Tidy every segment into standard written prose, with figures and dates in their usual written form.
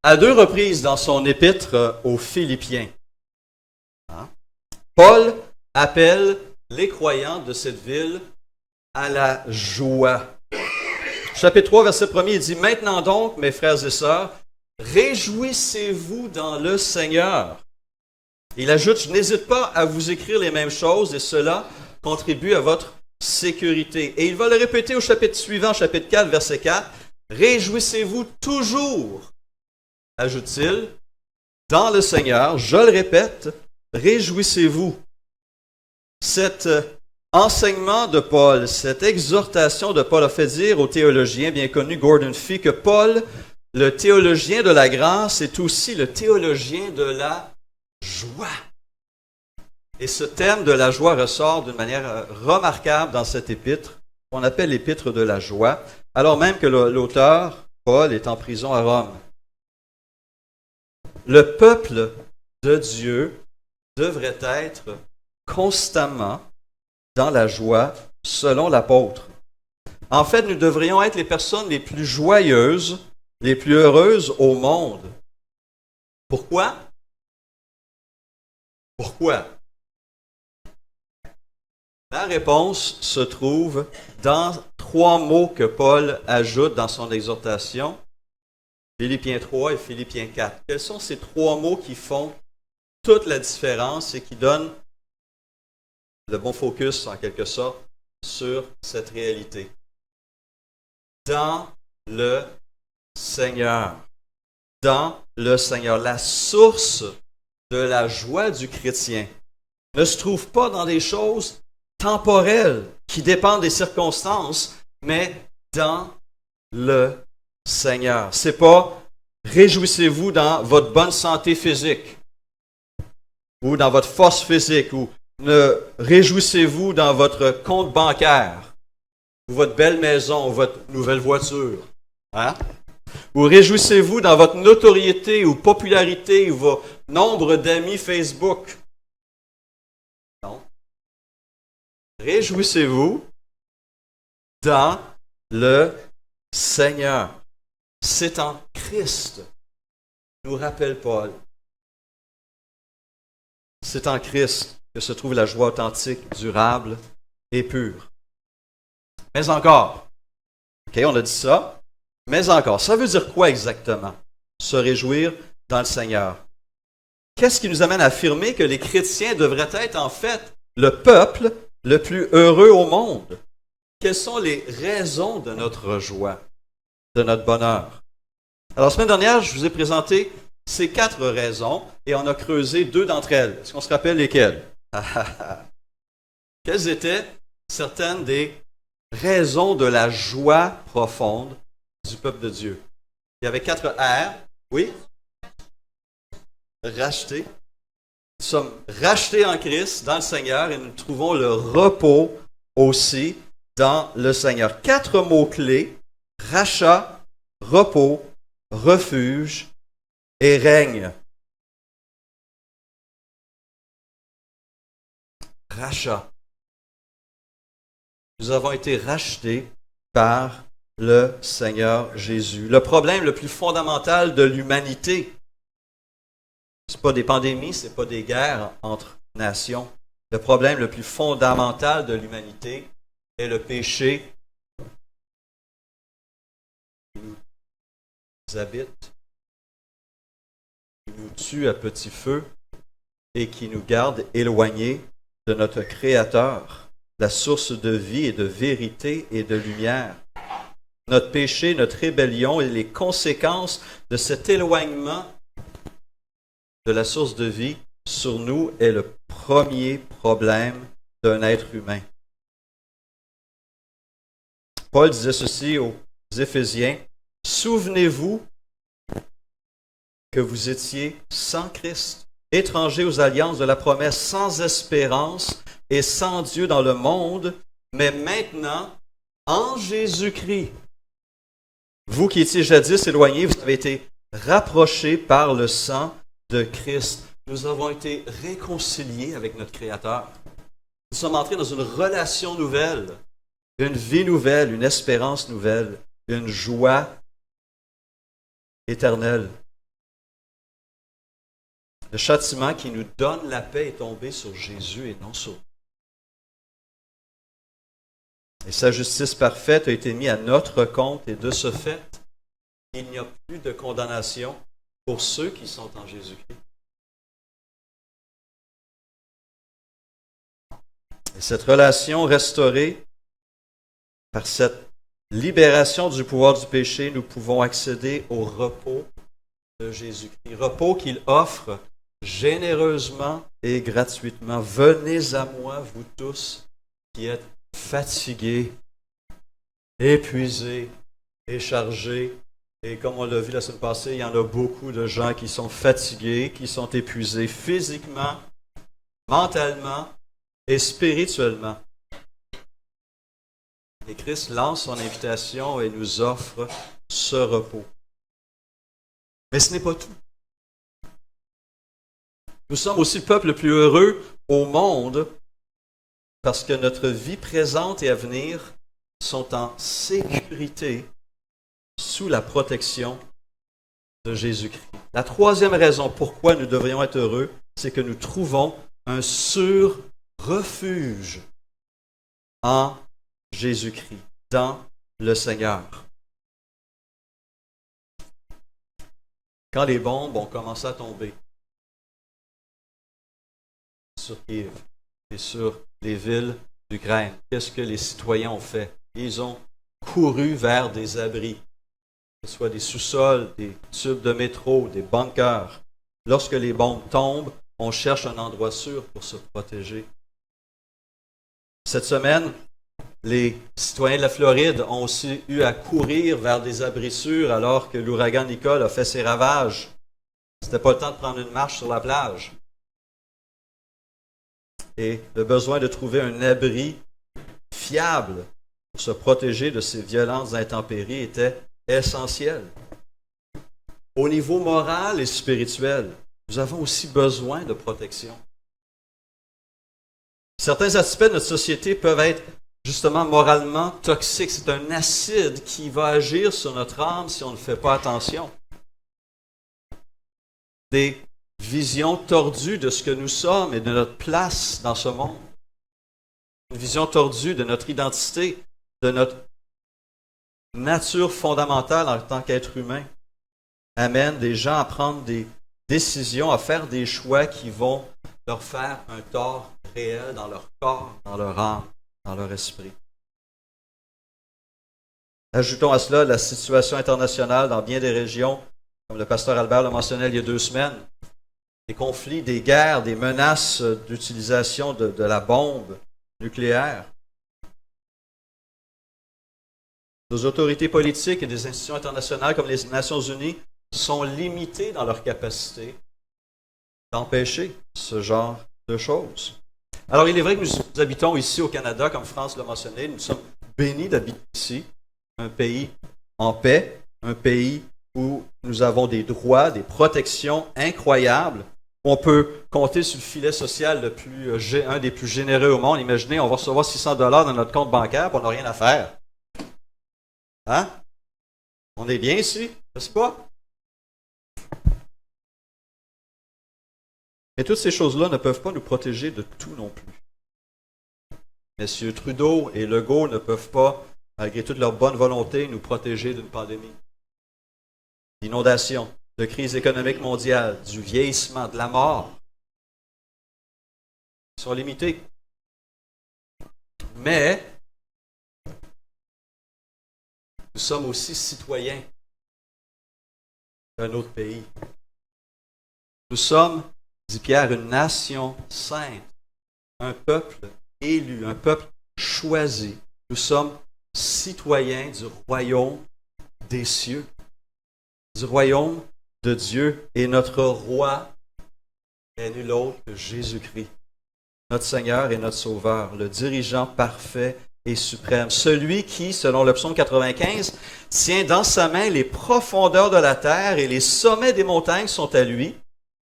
à 2 reprises dans son épître aux Philippiens, Paul appelle les croyants de cette ville à la joie. Chapitre 3, verset 1er, il dit « Maintenant donc, mes frères et sœurs, réjouissez-vous dans le Seigneur. » Il ajoute « Je n'hésite pas à vous écrire les mêmes choses et cela contribue à votre sécurité. » Et il va le répéter au chapitre suivant, chapitre 4, verset 4. « Réjouissez-vous toujours, ajoute-t-il, dans le Seigneur. » Je le répète, réjouissez-vous. Cet enseignement de Paul, cette exhortation de Paul a fait dire au théologien bien connu Gordon Fee que Paul, le théologien de la grâce, est aussi le théologien de la joie. Et ce thème de la joie ressort d'une manière remarquable dans cet épître, qu'on appelle l'épître de la joie, alors même que l'auteur, Paul, est en prison à Rome. Le peuple de Dieu devrait être constamment dans la joie, selon l'apôtre. En fait, nous devrions être les personnes les plus joyeuses, les plus heureuses au monde. Pourquoi? Pourquoi? La réponse se trouve dans 3 mots que Paul ajoute dans son exhortation, Philippiens 3 et Philippiens 4. Quels sont ces 3 mots qui font toute la différence et qui donnent le bon focus, en quelque sorte, sur cette réalité? Dans le Seigneur. Dans le Seigneur. La source de la joie du chrétien ne se trouve pas dans des choses temporelles qui dépendent des circonstances, mais dans le Seigneur. C'est pas réjouissez-vous dans votre bonne santé physique ou dans votre force physique ou ne réjouissez-vous dans votre compte bancaire ou votre belle maison ou votre nouvelle voiture. Hein? Ou réjouissez-vous dans votre notoriété ou popularité ou votre nombre d'amis Facebook. Non. Réjouissez-vous dans le Seigneur. C'est en Christ, nous rappelle Paul. C'est en Christ que se trouve la joie authentique, durable et pure. Mais encore, OK, on a dit ça, mais encore, ça veut dire quoi exactement, se réjouir dans le Seigneur? Qu'est-ce qui nous amène à affirmer que les chrétiens devraient être en fait le peuple le plus heureux au monde? Quelles sont les raisons de notre joie, de notre bonheur? Alors, la semaine dernière, je vous ai présenté ces 4 raisons et on a creusé 2 d'entre elles. Est-ce qu'on se rappelle lesquelles? Quelles étaient certaines des raisons de la joie profonde du peuple de Dieu? Il y avait 4 R. Oui? Rachetés. Nous sommes rachetés en Christ, dans le Seigneur, et nous trouvons le repos aussi dans le Seigneur. 4 mots-clés: rachat, repos, refuge et règne. Rachat. Nous avons été rachetés par le Seigneur Jésus. Le problème le plus fondamental de l'humanité, ce n'est pas des pandémies, ce n'est pas des guerres entre nations. Le problème le plus fondamental de l'humanité est le péché qui nous habite, qui nous tue à petit feu et qui nous garde éloignés de notre Créateur, la source de vie et de vérité et de lumière. Notre péché, notre rébellion et les conséquences de cet éloignement de la source de vie sur nous est le premier problème d'un être humain. Paul disait ceci aux Éphésiens: « Souvenez-vous que vous étiez sans Christ, étrangers aux alliances de la promesse, sans espérance et sans Dieu dans le monde, mais maintenant, en Jésus-Christ, vous qui étiez jadis éloignés, vous avez été rapprochés par le sang de Christ. » Nous avons été réconciliés avec notre Créateur. Nous sommes entrés dans une relation nouvelle, une vie nouvelle, une espérance nouvelle, une joie éternelle. Le châtiment qui nous donne la paix est tombé sur Jésus et non sur nous. Et sa justice parfaite a été mise à notre compte, et de ce fait, il n'y a plus de condamnation pour ceux qui sont en Jésus-Christ. Et cette relation restaurée, par cette libération du pouvoir du péché, nous pouvons accéder au repos de Jésus-Christ. Repos qu'il offre généreusement et gratuitement. Venez à moi, vous tous qui êtes fatigués, épuisés et chargés. Et comme on l'a vu la semaine passée, il y en a beaucoup de gens qui sont fatigués, qui sont épuisés physiquement, mentalement et spirituellement. Et Christ lance son invitation et nous offre ce repos. Mais ce n'est pas tout. Nous sommes aussi le peuple le plus heureux au monde parce que notre vie présente et à venir sont en sécurité sous la protection de Jésus-Christ. La troisième raison pourquoi nous devrions être heureux, c'est que nous trouvons un sûr refuge en Jésus-Christ, dans le Seigneur. Quand les bombes ont commencé à tomber sur Kiev et sur les villes d'Ukraine, qu'est-ce que les citoyens ont fait? Ils ont couru vers des abris, que ce soit des sous-sols, des tubes de métro, des bunkers. Lorsque les bombes tombent, on cherche un endroit sûr pour se protéger. Cette semaine, les citoyens de la Floride ont aussi eu à courir vers des abris sûrs alors que l'ouragan Nicole a fait ses ravages. C'était pas le temps de prendre une marche sur la plage. Et le besoin de trouver un abri fiable pour se protéger de ces violentes intempéries était essentiel. Au niveau moral et spirituel, nous avons aussi besoin de protection. Certains aspects de notre société peuvent être justement moralement toxiques. C'est un acide qui va agir sur notre âme si on ne fait pas attention. Des visions tordues de ce que nous sommes et de notre place dans ce monde. Une vision tordue de notre identité, de notre nature fondamentale en tant qu'être humain, amène des gens à prendre des décisions, à faire des choix qui vont leur faire un tort réel dans leur corps, dans leur âme, dans leur esprit. Ajoutons à cela la situation internationale dans bien des régions, comme le pasteur Albert l'a mentionné il y a 2 semaines, des conflits, des guerres, des menaces d'utilisation de la bombe nucléaire. Nos autorités politiques et des institutions internationales comme les Nations Unies sont limitées dans leur capacité d'empêcher ce genre de choses. Alors, il est vrai que nous habitons ici au Canada, comme France l'a mentionné, nous sommes bénis d'habiter ici, un pays en paix, un pays où nous avons des droits, des protections incroyables. On peut compter sur le filet social un des plus généreux au monde. Imaginez, on va recevoir $600 dans notre compte bancaire et on n'a rien à faire. Hein? On est bien ici, n'est-ce pas? Mais toutes ces choses-là ne peuvent pas nous protéger de tout non plus. Messieurs Trudeau et Legault ne peuvent pas, malgré toute leur bonne volonté, nous protéger d'une pandémie, d'inondations, de crise économique mondiale, du vieillissement, de la mort. Ils sont limités. Mais nous sommes aussi citoyens d'un autre pays. Nous sommes, dit Pierre, une nation sainte, un peuple élu, un peuple choisi. Nous sommes citoyens du royaume des cieux, du royaume de Dieu, et notre roi est nul autre que Jésus-Christ, notre Seigneur et notre Sauveur, le dirigeant parfait et suprême, celui qui, selon le psaume 95, tient dans sa main les profondeurs de la terre et les sommets des montagnes sont à lui.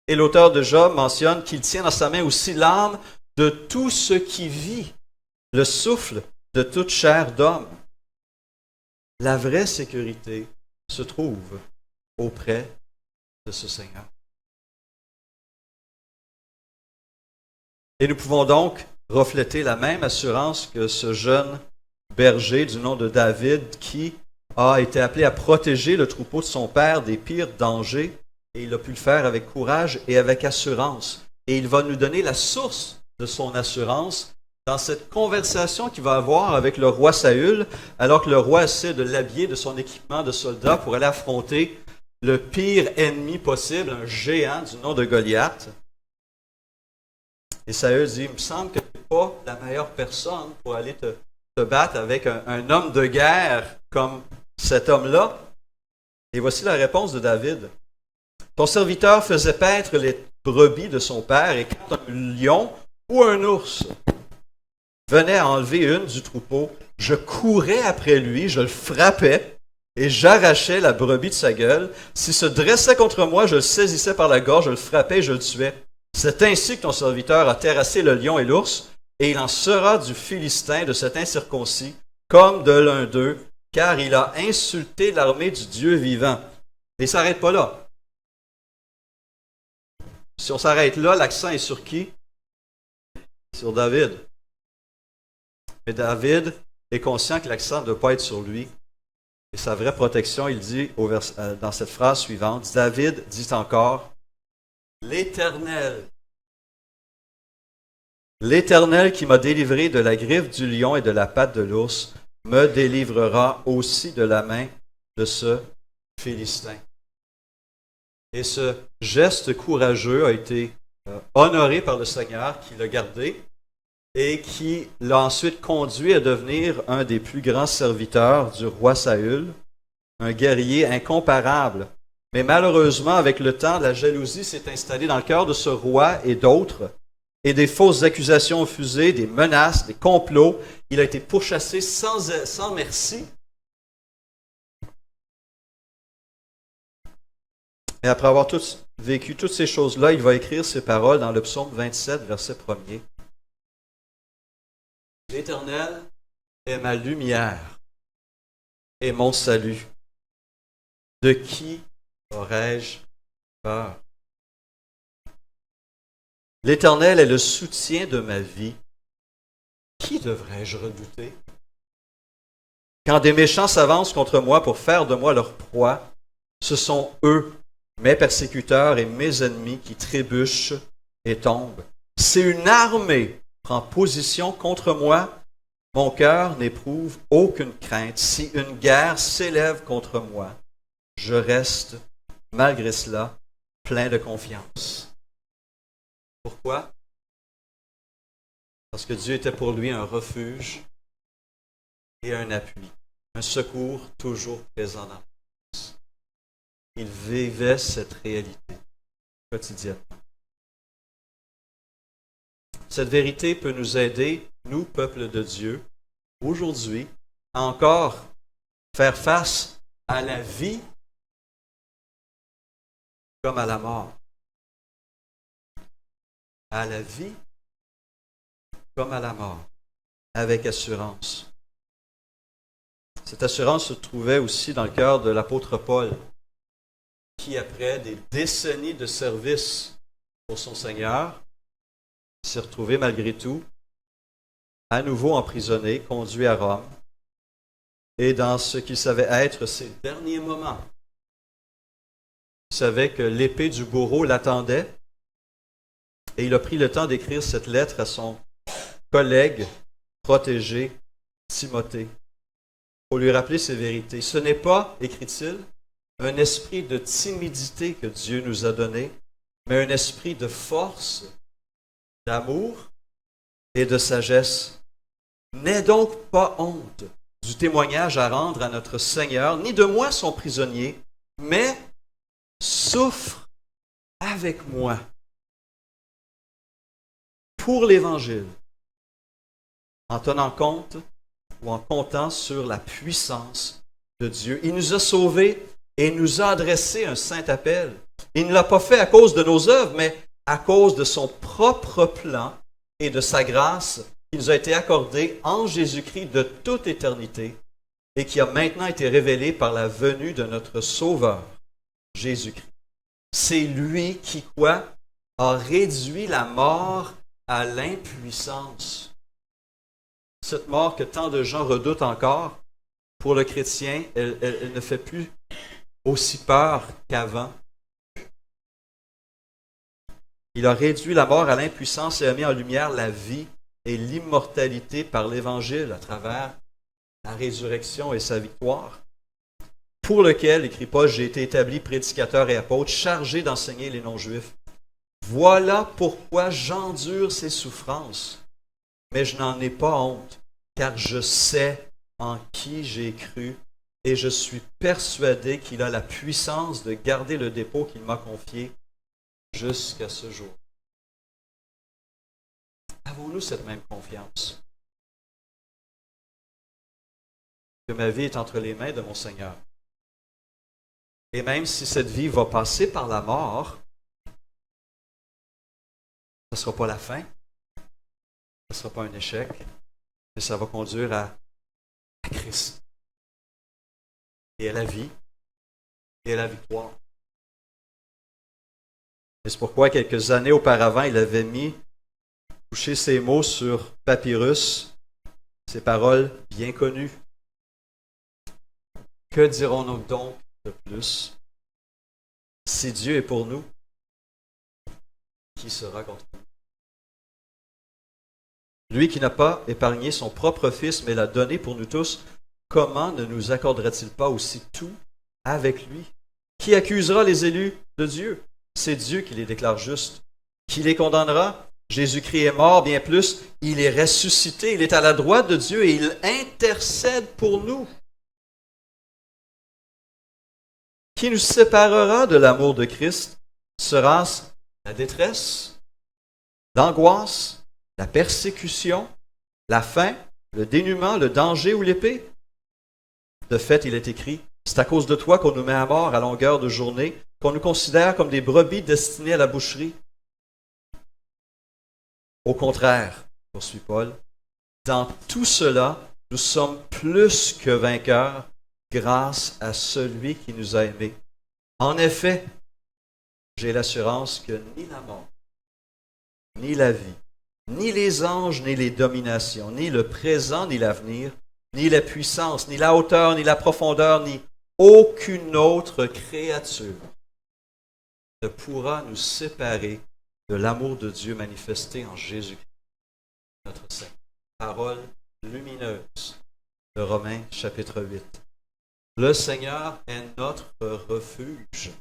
Et l'auteur de Job mentionne qu'il tient dans sa main aussi l'âme de tout ce qui vit, le souffle de toute chair d'homme. La vraie sécurité se trouve auprès de ce Seigneur. Et nous pouvons donc refléter la même assurance que ce jeune berger du nom de David qui a été appelé à protéger le troupeau de son père des pires dangers, et il a pu le faire avec courage et avec assurance. Et il va nous donner la source de son assurance dans cette conversation qu'il va avoir avec le roi Saül, alors que le roi essaie de l'habiller de son équipement de soldat pour aller affronter le pire ennemi possible, un géant du nom de Goliath. Et Saül dit, il me semble que tu n'es pas la meilleure personne pour aller te battre avec un homme de guerre comme cet homme-là. Et voici la réponse de David. Ton serviteur faisait paître les brebis de son père, et quand un lion ou un ours venait à enlever une du troupeau, je courais après lui, je le frappais et j'arrachais la brebis de sa gueule. S'il se dressait contre moi, je le saisissais par la gorge, je le frappais et je le tuais. C'est ainsi que ton serviteur a terrassé le lion et l'ours, et il en sera du Philistin, de cet incirconcis, comme de l'un d'eux, car il a insulté l'armée du Dieu vivant. Et il ne s'arrête pas là. Si on s'arrête là, l'accent est sur qui? Sur David. Mais David est conscient que l'accent ne doit pas être sur lui. Et sa vraie protection, il dit dans cette phrase suivante, David dit encore, l'Éternel qui m'a délivré de la griffe du lion et de la patte de l'ours, me délivrera aussi de la main de ce Philistin. Et ce geste courageux a été honoré par le Seigneur qui l'a gardé et qui l'a ensuite conduit à devenir un des plus grands serviteurs du roi Saül, un guerrier incomparable. Mais malheureusement, avec le temps, la jalousie s'est installée dans le cœur de ce roi et d'autres, et des fausses accusations ont fusé, des menaces, des complots. Il a été pourchassé sans merci. Et après avoir vécu toutes ces choses-là, il va écrire ces paroles dans le psaume 27, verset 1er. L'Éternel est ma lumière et mon salut. De qui aurais-je peur? L'Éternel est le soutien de ma vie. Qui devrais-je redouter? Quand des méchants s'avancent contre moi pour faire de moi leur proie, ce sont eux, mes persécuteurs et mes ennemis, qui trébuchent et tombent. Si une armée prend position contre moi, mon cœur n'éprouve aucune crainte. Si une guerre s'élève contre moi, je reste, malgré cela, plein de confiance. Pourquoi? Parce que Dieu était pour lui un refuge et un appui, un secours toujours présent dans la vie. Il vivait cette réalité quotidiennement. Cette vérité peut nous aider, nous, peuple de Dieu, aujourd'hui, à encore faire face à la vie comme à la mort. À la vie comme à la mort, avec assurance. Cette assurance se trouvait aussi dans le cœur de l'apôtre Paul, qui, après des décennies de service pour son Seigneur, s'est retrouvé malgré tout à nouveau emprisonné, conduit à Rome, et dans ce qu'il savait être ses derniers moments. Il savait que l'épée du bourreau l'attendait, et il a pris le temps d'écrire cette lettre à son collègue protégé, Timothée, pour lui rappeler ces vérités. Ce n'est pas, écrit-il, un esprit de timidité que Dieu nous a donné, mais un esprit de force, d'amour et de sagesse. N'aie donc pas honte du témoignage à rendre à notre Seigneur, ni de moi son prisonnier, mais souffre avec moi pour l'Évangile, en tenant compte ou en comptant sur la puissance de Dieu. Il nous a sauvés et nous a adressé un saint appel. Il ne l'a pas fait à cause de nos œuvres, mais à cause de son propre plan et de sa grâce qui nous a été accordée en Jésus-Christ de toute éternité et qui a maintenant été révélée par la venue de notre Sauveur, Jésus-Christ. C'est lui qui, quoi, a réduit la mort à l'impuissance. Cette mort que tant de gens redoutent encore, pour le chrétien, elle ne fait plus aussi peur qu'avant. Il a réduit la mort à l'impuissance et a mis en lumière la vie et l'immortalité par l'Évangile à travers la résurrection et sa victoire. Pour lequel, écrit Paul, j'ai été établi prédicateur et apôtre, chargé d'enseigner les non-juifs. Voilà pourquoi j'endure ces souffrances, mais je n'en ai pas honte, car je sais en qui j'ai cru et je suis persuadé qu'il a la puissance de garder le dépôt qu'il m'a confié jusqu'à ce jour. Avons-nous cette même confiance? Que ma vie est entre les mains de mon Seigneur. Et même si cette vie va passer par la mort, ce ne sera pas la fin, ce ne sera pas un échec, mais ça va conduire à Christ, et à la vie, et à la victoire. Et c'est pourquoi, quelques années auparavant, il avait couché ces mots sur papyrus, ces paroles bien connues. Que dirons-nous donc de plus? Si Dieu est pour nous, qui sera contre nous? Lui qui n'a pas épargné son propre Fils, mais l'a donné pour nous tous, comment ne nous accordera-t-il pas aussi tout avec lui? Qui accusera les élus de Dieu? C'est Dieu qui les déclare justes. Qui les condamnera? Jésus-Christ est mort, bien plus, il est ressuscité, il est à la droite de Dieu et il intercède pour nous. Qui nous séparera de l'amour de Christ? Sera-ce la détresse, l'angoisse, la persécution, la faim, le dénuement, le danger ou l'épée? De fait, il est écrit, c'est à cause de toi qu'on nous met à mort à longueur de journée, qu'on nous considère comme des brebis destinées à la boucherie. Au contraire, poursuit Paul, dans tout cela, nous sommes plus que vainqueurs grâce à celui qui nous a aimés. En effet, j'ai l'assurance que ni la mort, ni la vie, ni les anges, ni les dominations, ni le présent, ni l'avenir, ni la puissance, ni la hauteur, ni la profondeur, ni aucune autre créature ne pourra nous séparer de l'amour de Dieu manifesté en Jésus-Christ, notre Seigneur. Parole lumineuse de Romains chapitre 8. Le Seigneur est notre refuge.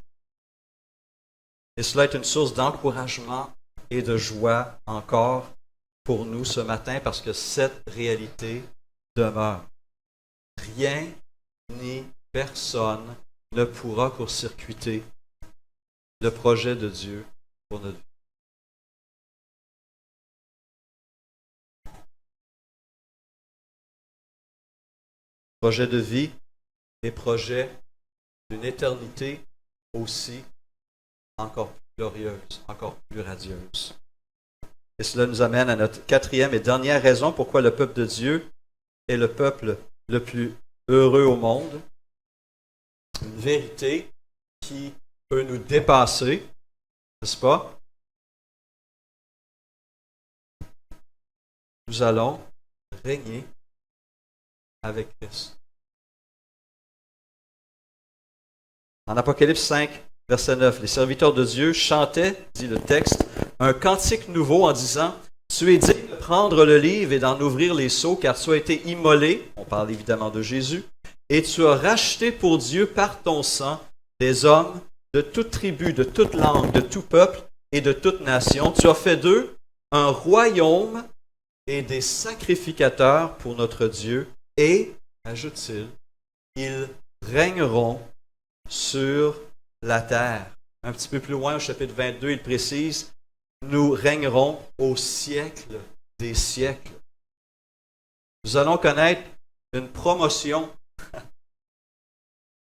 Et cela est une source d'encouragement et de joie encore pour nous ce matin parce que cette réalité demeure. Rien ni personne ne pourra court-circuiter le projet de Dieu pour notre vie. Projet de vie et projet d'une éternité aussi encore plus glorieuse, encore plus radieuse. Et cela nous amène à notre quatrième et dernière raison pourquoi le peuple de Dieu est le peuple le plus heureux au monde. Une vérité qui peut nous dépasser, n'est-ce pas? Nous allons régner avec Christ. En Apocalypse 5, verset 9, les serviteurs de Dieu chantaient, dit le texte, un cantique nouveau en disant « Tu es digne de prendre le livre et d'en ouvrir les sceaux, car tu as été immolé, on parle évidemment de Jésus, et tu as racheté pour Dieu par ton sang des hommes de toute tribu, de toute langue, de tout peuple et de toute nation. Tu as fait d'eux un royaume et des sacrificateurs pour notre Dieu, et, ajoute-t-il, ils régneront sur la terre. » Un petit peu plus loin, au chapitre 22, il précise, nous régnerons au siècle des siècles. Nous allons connaître une promotion,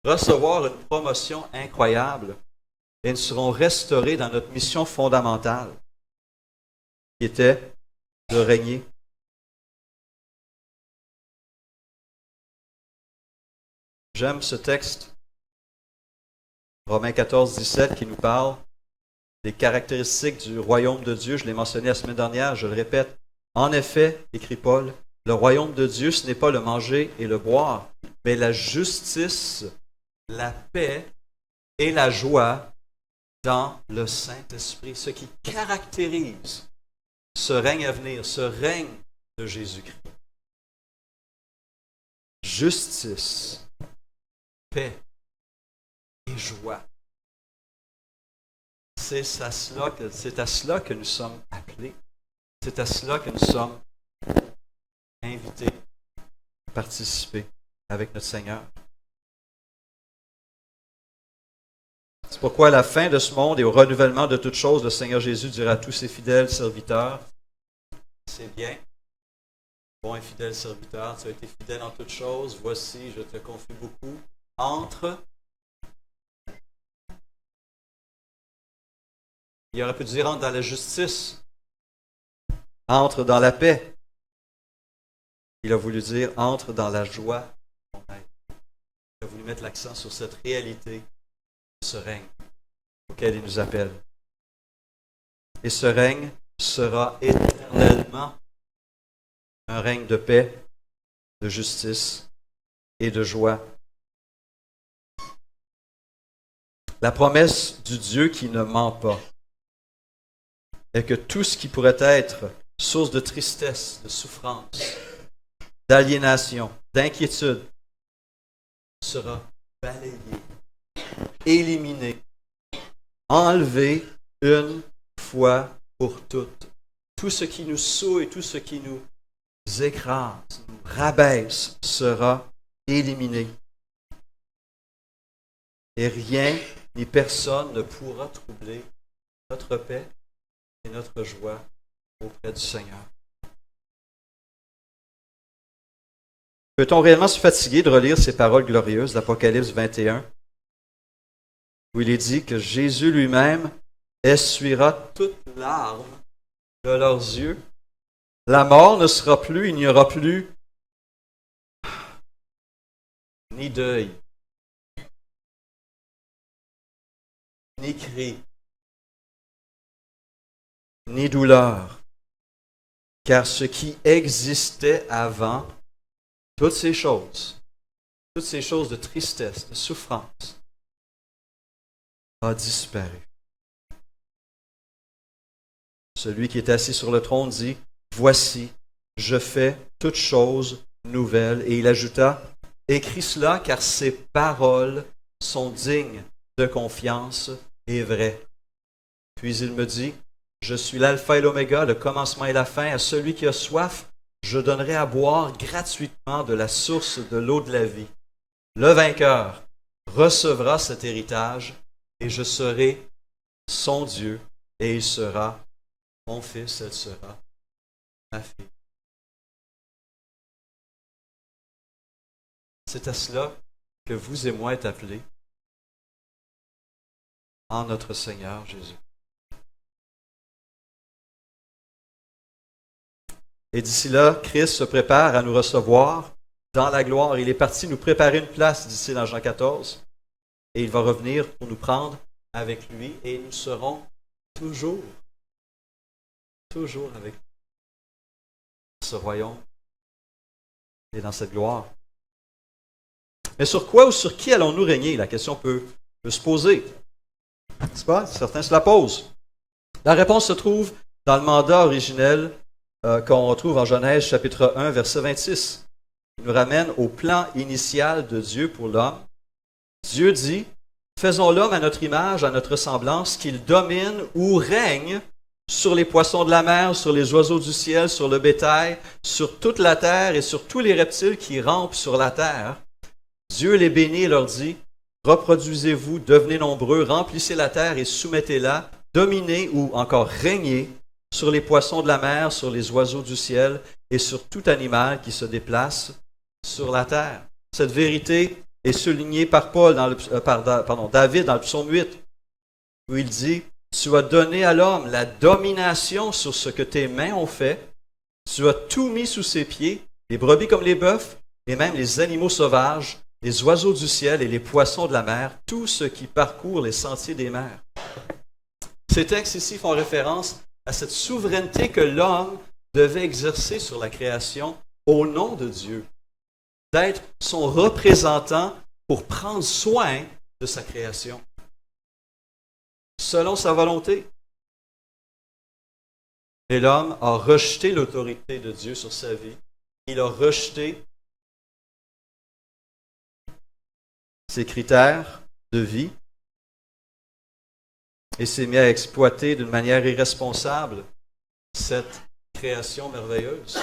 recevoir une promotion incroyable, et nous serons restaurés dans notre mission fondamentale, qui était de régner. J'aime ce texte, Romains 14, 17, qui nous parle des caractéristiques du royaume de Dieu. Je l'ai mentionné la semaine dernière, je le répète. En effet, écrit Paul, le royaume de Dieu, ce n'est pas le manger et le boire, mais la justice, la paix et la joie dans le Saint-Esprit. Ce qui caractérise ce règne à venir, ce règne de Jésus-Christ. Justice, paix et joie. C'est à cela que nous sommes appelés. C'est à cela que nous sommes invités à participer avec notre Seigneur. C'est pourquoi à la fin de ce monde et au renouvellement de toutes choses, le Seigneur Jésus dira à tous ses fidèles serviteurs, c'est bien, bon et fidèle serviteur, tu as été fidèle en toutes choses, voici, je te confie beaucoup, entre. Il aurait pu dire entre dans la justice, entre dans la paix. Il a voulu dire entre dans la joie. Il a voulu mettre l'accent sur cette réalité, ce règne auquel il nous appelle. Et ce règne sera éternellement un règne de paix, de justice et de joie. La promesse du Dieu qui ne ment pas est que tout ce qui pourrait être source de tristesse, de souffrance, d'aliénation, d'inquiétude sera balayé, éliminé, enlevé une fois pour toutes. Tout ce qui nous souille, tout ce qui nous écrase, nous rabaisse sera éliminé. Et rien ni personne ne pourra troubler notre paix et notre joie auprès du Seigneur. Peut-on réellement se fatiguer de relire ces paroles glorieuses d'Apocalypse 21, où il est dit que Jésus lui-même essuiera toute larme de leurs yeux? La mort ne sera plus, il n'y aura plus ni deuil, ni cri, ni douleur, car ce qui existait avant, toutes ces choses de tristesse, de souffrance, a disparu. Celui qui est assis sur le trône dit, « Voici, je fais toutes choses nouvelles. » Et il ajouta, « Écris cela, car ces paroles sont dignes de confiance et vraies. » Puis il me dit, « Je suis l'alpha et l'oméga, le commencement et la fin. À celui qui a soif, je donnerai à boire gratuitement de la source de l'eau de la vie. Le vainqueur recevra cet héritage, et je serai son Dieu, et il sera mon fils, elle sera ma fille. » C'est à cela que vous et moi êtes appelés en notre Seigneur Jésus. Et d'ici là, Christ se prépare à nous recevoir dans la gloire. Il est parti nous préparer une place d'ici dans Jean 14. Et il va revenir pour nous prendre avec lui. Et nous serons toujours avec lui dans ce royaume et dans cette gloire. Mais sur quoi ou sur qui allons-nous régner? La question peut se poser. N'est-ce pas? Certains se la posent. La réponse se trouve dans le mandat originel qu'on retrouve en Genèse chapitre 1, verset 26. Il nous ramène au plan initial de Dieu pour l'homme. Dieu dit, « Faisons l'homme à notre image, à notre ressemblance, qu'il domine ou règne sur les poissons de la mer, sur les oiseaux du ciel, sur le bétail, sur toute la terre et sur tous les reptiles qui rampent sur la terre. » Dieu les bénit et leur dit, « Reproduisez-vous, devenez nombreux, remplissez la terre et soumettez-la, dominez ou encore régnez sur les poissons de la mer, sur les oiseaux du ciel et sur tout animal qui se déplace sur la terre. » Cette vérité est soulignée par David dans le psaume 8, où il dit, « Tu as donné à l'homme la domination sur ce que tes mains ont fait. Tu as tout mis sous ses pieds, les brebis comme les bœufs, et même les animaux sauvages, les oiseaux du ciel et les poissons de la mer, tout ce qui parcourt les sentiers des mers. » Ces textes ici font référence à cette souveraineté que l'homme devait exercer sur la création au nom de Dieu, d'être son représentant pour prendre soin de sa création, selon sa volonté. Et l'homme a rejeté l'autorité de Dieu sur sa vie. Il a rejeté ses critères de vie et s'est mis à exploiter d'une manière irresponsable cette création merveilleuse.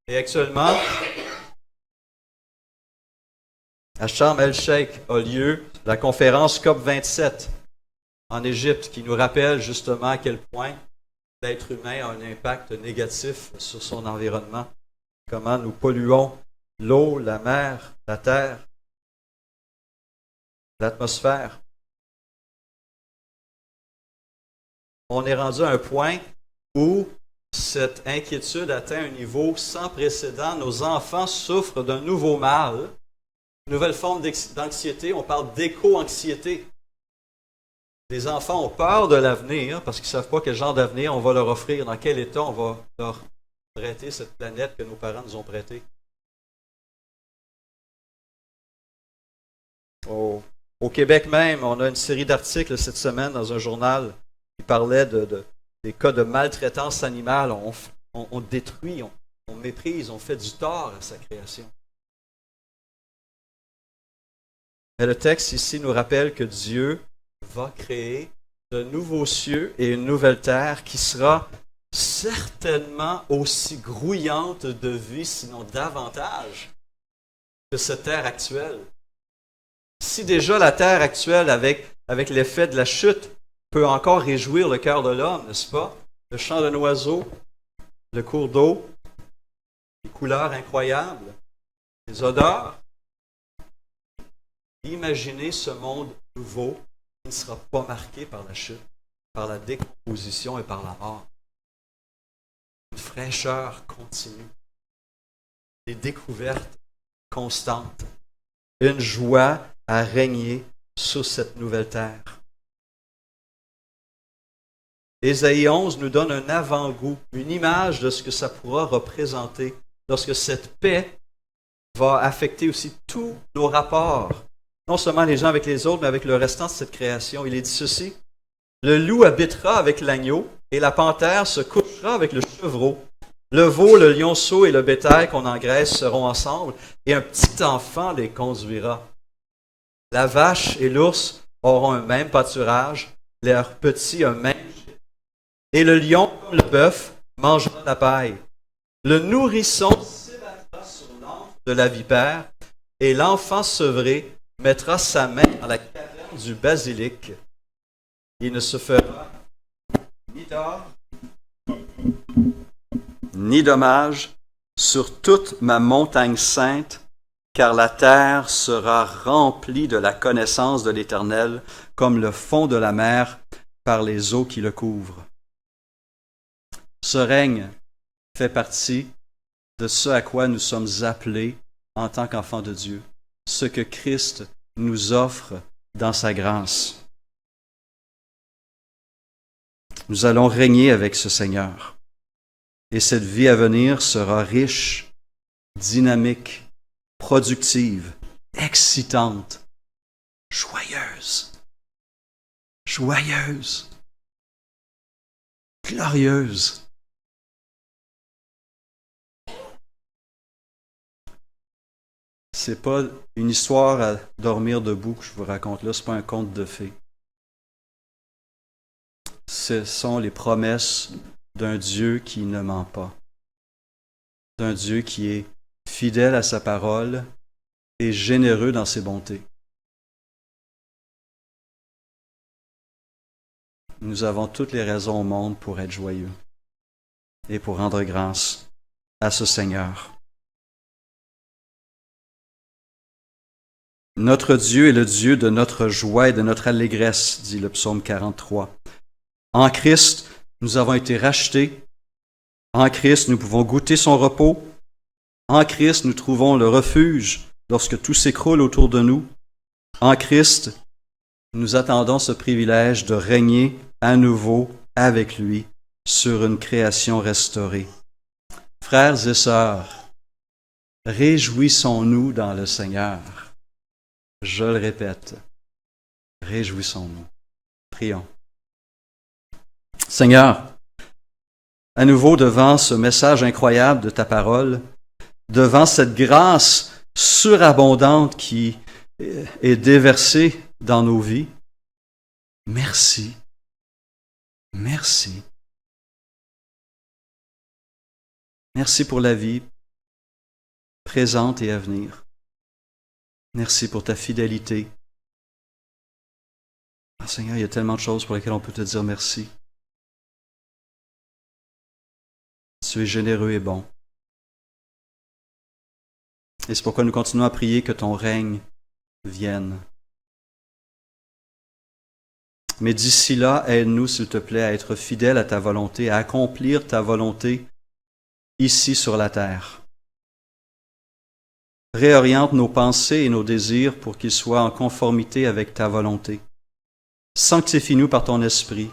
Et actuellement, à Sharm el-Sheikh a lieu la conférence COP27 en Égypte qui nous rappelle justement à quel point l'être humain a un impact négatif sur son environnement. Comment nous polluons l'eau, la mer, la terre, l'atmosphère. On est rendu à un point où cette inquiétude atteint un niveau sans précédent. Nos enfants souffrent d'un nouveau mal, une nouvelle forme d'anxiété. On parle d'éco-anxiété. Les enfants ont peur de l'avenir parce qu'ils ne savent pas quel genre d'avenir on va leur offrir, dans quel état on va leur prêter cette planète que nos parents nous ont prêtée. Au Québec même, on a une série d'articles cette semaine dans un journal qui parlait des cas de maltraitance animale. On détruit, on méprise, on fait du tort à sa création. Mais le texte ici nous rappelle que Dieu va créer de nouveaux cieux et une nouvelle terre qui sera certainement aussi grouillante de vie, sinon davantage, que cette terre actuelle. Si déjà la terre actuelle, avec l'effet de la chute, peut encore réjouir le cœur de l'homme, n'est-ce pas? Le chant d'un oiseau, le cours d'eau, les couleurs incroyables, les odeurs. Imaginez ce monde nouveau qui ne sera pas marqué par la chute, par la décomposition et par la mort. Une fraîcheur continue, des découvertes constantes, une joie à régner sur cette nouvelle terre. Ésaïe 11 nous donne un avant-goût, une image de ce que ça pourra représenter lorsque cette paix va affecter aussi tous nos rapports, non seulement les uns avec les autres, mais avec le restant de cette création. Il est dit ceci: le loup habitera avec l'agneau, et la panthère se couchera avec le chevreau. Le veau, le lionceau et le bétail qu'on engraisse seront ensemble, et un petit enfant les conduira. La vache et l'ours auront un même pâturage, leurs petits un même. Et le lion, comme le bœuf, mangera la paille. Le nourrisson s'ébattra sur l'antre de la vipère, et l'enfant sevré mettra sa main dans la caverne du basilic. Il ne se fera ni tort, ni dommage sur toute ma montagne sainte, car la terre sera remplie de la connaissance de l'Éternel, comme le fond de la mer par les eaux qui le couvrent. Ce règne fait partie de ce à quoi nous sommes appelés en tant qu'enfants de Dieu, ce que Christ nous offre dans sa grâce. Nous allons régner avec ce Seigneur, et cette vie à venir sera riche, dynamique, productive, excitante, joyeuse, glorieuse. C'est pas une histoire à dormir debout que je vous raconte là, c'est pas un conte de fées. Ce sont les promesses d'un Dieu qui ne ment pas, d'un Dieu qui est fidèle à sa parole et généreux dans ses bontés. Nous avons toutes les raisons au monde pour être joyeux et pour rendre grâce à ce Seigneur. Notre Dieu est le Dieu de notre joie et de notre allégresse, dit le psaume 43. En Christ, nous avons été rachetés. En Christ, nous pouvons goûter son repos. En Christ, nous trouvons le refuge lorsque tout s'écroule autour de nous. En Christ, nous attendons ce privilège de régner à nouveau avec lui sur une création restaurée. Frères et sœurs, réjouissons-nous dans le Seigneur. Je le répète, réjouissons-nous. Prions. Seigneur, à nouveau devant ce message incroyable de ta parole, devant cette grâce surabondante qui est déversée dans nos vies, merci. Merci. Merci pour la vie présente et à venir. Merci pour ta fidélité. Ah, Seigneur, il y a tellement de choses pour lesquelles on peut te dire merci. Tu es généreux et bon. Et c'est pourquoi nous continuons à prier que ton règne vienne. Mais d'ici là, aide-nous, s'il te plaît, à être fidèles à ta volonté, à accomplir ta volonté ici sur la terre. Réoriente nos pensées et nos désirs pour qu'ils soient en conformité avec ta volonté. Sanctifie-nous par ton esprit.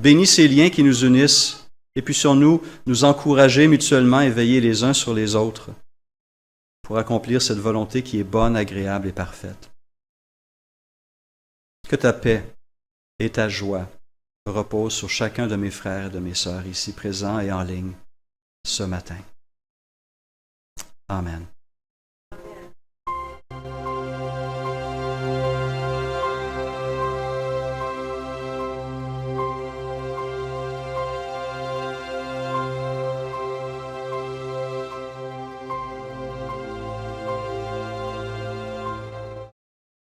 Bénis ces liens qui nous unissent et puissions-nous nous encourager mutuellement et veiller les uns sur les autres pour accomplir cette volonté qui est bonne, agréable et parfaite. Que ta paix et ta joie reposent sur chacun de mes frères et de mes sœurs ici présents et en ligne ce matin. Amen.